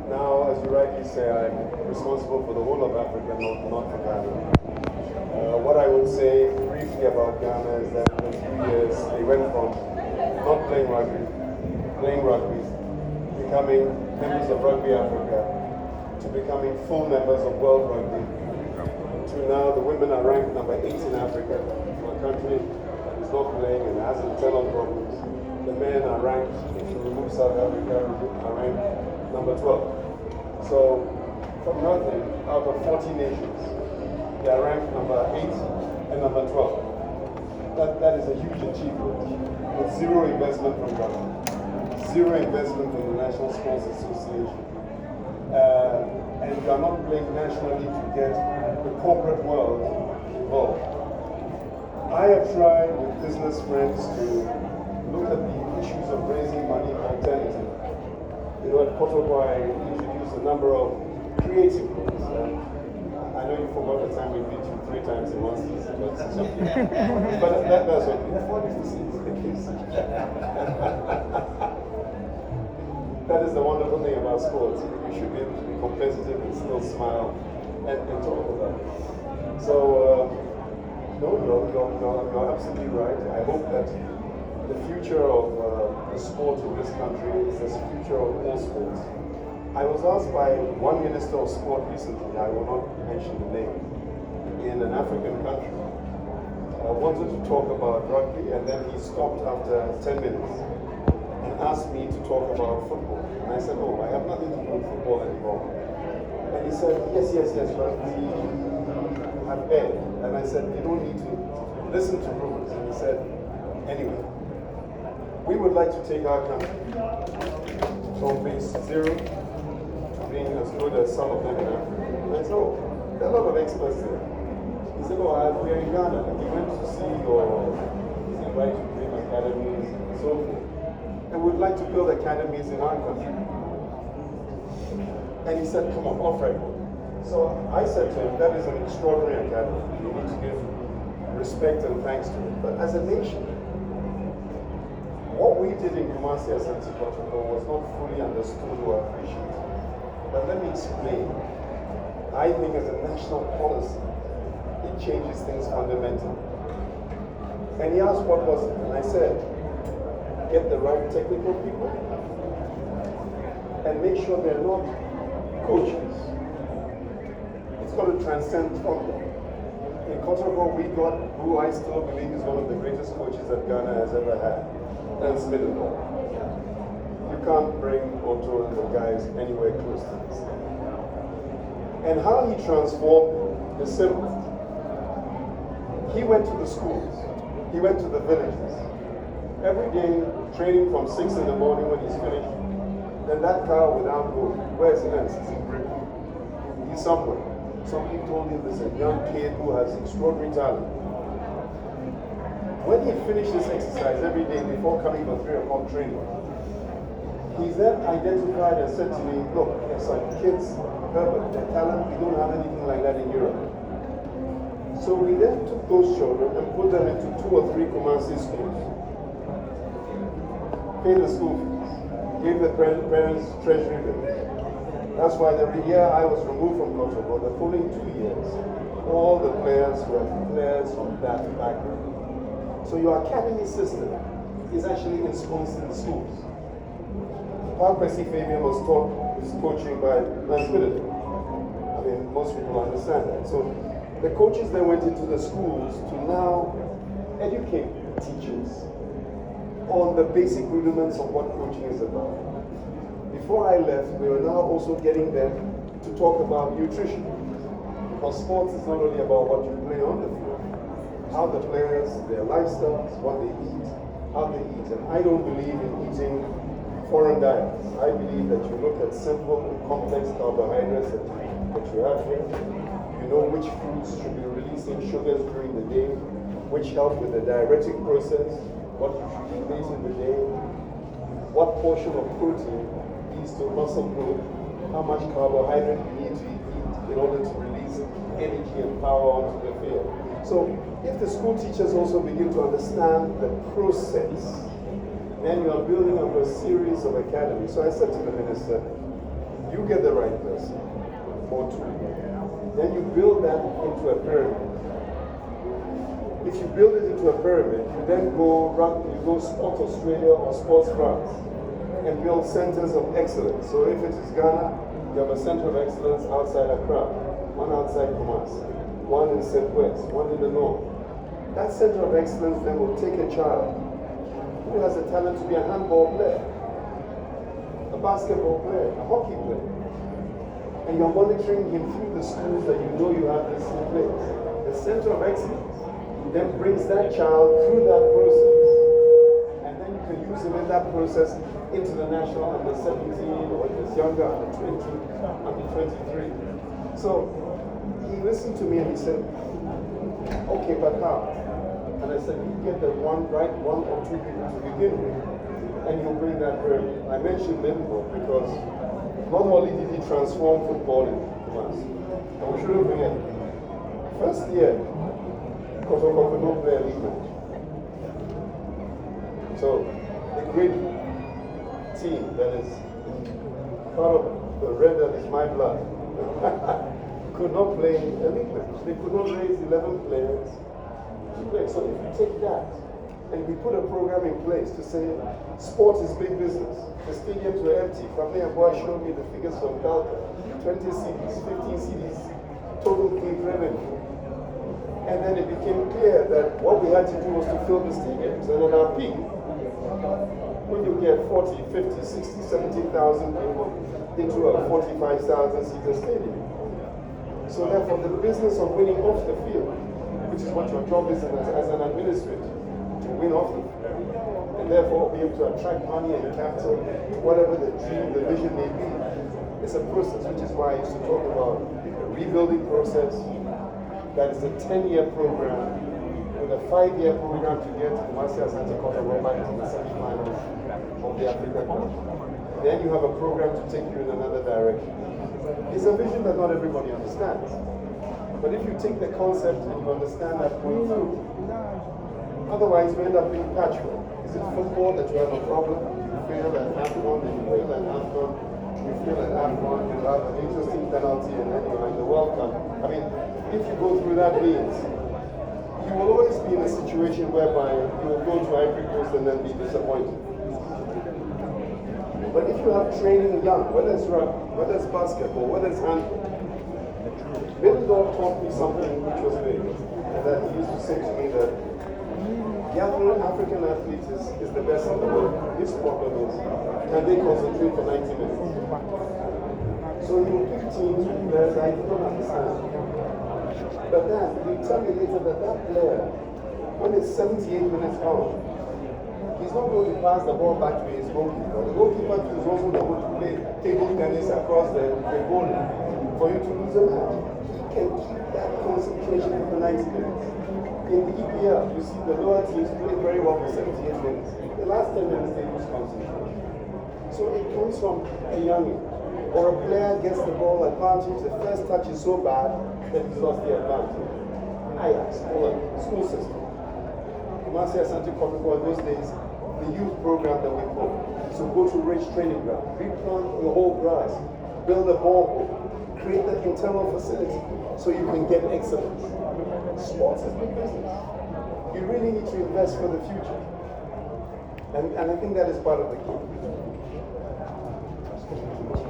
Now, as you rightly say, I'm responsible for the whole of Africa, not for Ghana. What I would say briefly about Ghana is that in 3 years, they went from not playing rugby, becoming members of Rugby Africa, to becoming full members of World Rugby, to now the women are ranked number 8 in Africa. A country that is not playing and has internal problems. The men are ranked, if you remove South Africa, are ranked number 12. So, from nothing, out of 40 nations, they are ranked number 8 and number 12. That is a huge achievement. With zero investment from government, zero investment from the National Sports Association. And you are not playing nationally to get the corporate world involved. I have tried with business friends to look at the issues of raising money alternatively. You know, at Kotobo, I introduced a number of creative groups. I know you forgot the time we beat you 3 times in one season, but it's okay. But that's okay. What is the case? That is the wonderful thing about sports. You should be able to be competitive and still smile and talk about it. So, no, you're absolutely right. I hope that the future of the sport in this country is the future of all sports. I was asked by one minister of sport recently, I will not mention the name, in an African country. I wanted to talk about rugby, and then he stopped after 10 minutes and asked me to talk about football. And I said, oh, I have nothing to do with football anymore. And he said, yes, but we have aired. And I said, you don't need to listen to rumors. And he said, anyway, we would like to take our country from base 0 to being as good as some of them in Africa. And I said, oh, there are a lot of experts there. He said, oh, we are in Ghana. And he went to see your right to dream academies and so forth. And we'd like to build academies in our country. And he said, come on, off record. So I said to him, that is an extraordinary academy. You need to give respect and thanks to it. But as a nation, what we did in Kumasi as Portugal was not fully understood or appreciated. But let me explain. I think as a national policy, it changes things fundamentally. And he asked what was it, and I said, get the right technical people and make sure they're not coaches. It's got to transcend football. In Kotobo, we got who I still believe is one of the greatest coaches that Ghana has ever had. That's Middleton. You can't bring Otto and the guys anywhere close to this. And how he transformed is simple. He went to the schools. He went to the villages. Every day, training from 6 in the morning when he's finished. Then that car without going. Where's he next? He's in Britain. He's somewhere. Somebody told him there's a young kid who has extraordinary talent. When he finished this exercise every day before coming for 3 o'clock training, he then identified and said to me, look, there's some kids, Herbert, their talent, we don't have anything like that in Europe. So we then took those children and put them into 2 or 3 Kumasi schools. Paid the school fees, gave the parents treasury bills. That's why the year I was removed from Kotobo, the following 2 years, all the players were players from that background. So your academy system is actually ensconced in the schools. Park Percy Fabian was taught his coaching by Lance Middleton. I mean, most people understand that. So the coaches then went into the schools to now educate teachers on the basic rudiments of what coaching is about. Before I left, we were now also getting them to talk about nutrition. Because sports is not only about what you play on the field, how the players, their lifestyles, what they eat, how they eat. And I don't believe in eating foreign diets. I believe that you look at simple and complex carbohydrates that you have here. You know which foods should be releasing sugars during the day, which help with the diuretic process, what you should eat late in the day, what portion of protein leads to muscle growth, how much carbohydrate you need to eat in order to release energy and power onto the field. So if the school teachers also begin to understand the process Then you are building up a series of academies. So I said to the minister, you get the right person, or two. Then you build that into a pyramid. If you build it into a pyramid, you then go Sport Australia or Sports France and build centers of excellence. So if it is Ghana, you have a center of excellence outside Accra, one outside Kumasi, one in Southwest, one in the north. That center of excellence then will take a child who has a talent to be a handball player, a basketball player, a hockey player, and you're monitoring him through the schools that you know you have this in place. The center of excellence then brings that child through that process, and then you can use him in that process into the national under 17, or if it's younger, under 20, under 23. So he listened to me and he said, okay, but how? And I said, you get the one or two people to begin with, and you'll bring that pyramid. I mentioned Lindenberg because not only did he transform football in Kumasi, and we shouldn't forget, first year, Kotoko could not play a league match. So, the great team that is part of the red that is my blood could not play a league match. They could not raise 11 players to play. So if you take that and we put a program in place to say sport is big business, the stadiums were empty. Family and Boy showed me the figures from Calca, 20 cities, 15 cities, total gate revenue. And then it became clear that what we had to do was to fill the stadiums. And at our peak, when you get 40, 50, 60, 70,000 people into a 45,000 seater stadium. So therefore, the business of winning off the field, which is what your job is as an administrator, to win off the field, and therefore be able to attract money and capital, whatever the dream, the vision may be, it's a process, which is why I used to talk about a rebuilding process. That is a 10-year program with a 5-year program to get to Kumasi Asante Kotoko back to the semi-finals of the Africa Cup. Then you have a program to take you in another direction. It's a vision that not everybody understands. But if you take the concept and you understand that point through, otherwise you end up being patchwork. Is it football that you have a problem? You fail at AFCON, then you fail at AFCON, you fail at AFCON, you have an interesting penalty, and then you're in the World Cup. I mean, if you go through that means, you will always be in a situation whereby you will go to Ivory Coast and then be disappointed. But if you have training young, whether it's rugby, whether it's basketball, whether it's handball, Middendorf taught me something which was big, and that he used to say to me that the African athlete is the best in the world. His problem is, can they concentrate for 90 minutes? So you pick teams with players I don't understand. But then, you tell me later that that player, when it's 78 minutes on, he's not going to pass the ball back to his goalkeeper. The goalkeeper is also going to play table tennis across the goal for you to lose a match. He can keep that concentration for 90 minutes. In the EPL, you see the lower teams play very well for 78 minutes. The last 10 minutes, they lose concentration. So it comes from a young age. Or a player gets the ball advantage, the first touch is so bad that he's lost the advantage. Ajax, school system. Kumasi Asante Kotoko in those days, the youth program that we put. So go to rich training ground, replant the whole grass, build a borehole, create the internal facility so you can get excellence. Sports is big business. You really need to invest for the future. And I think that is part of the key.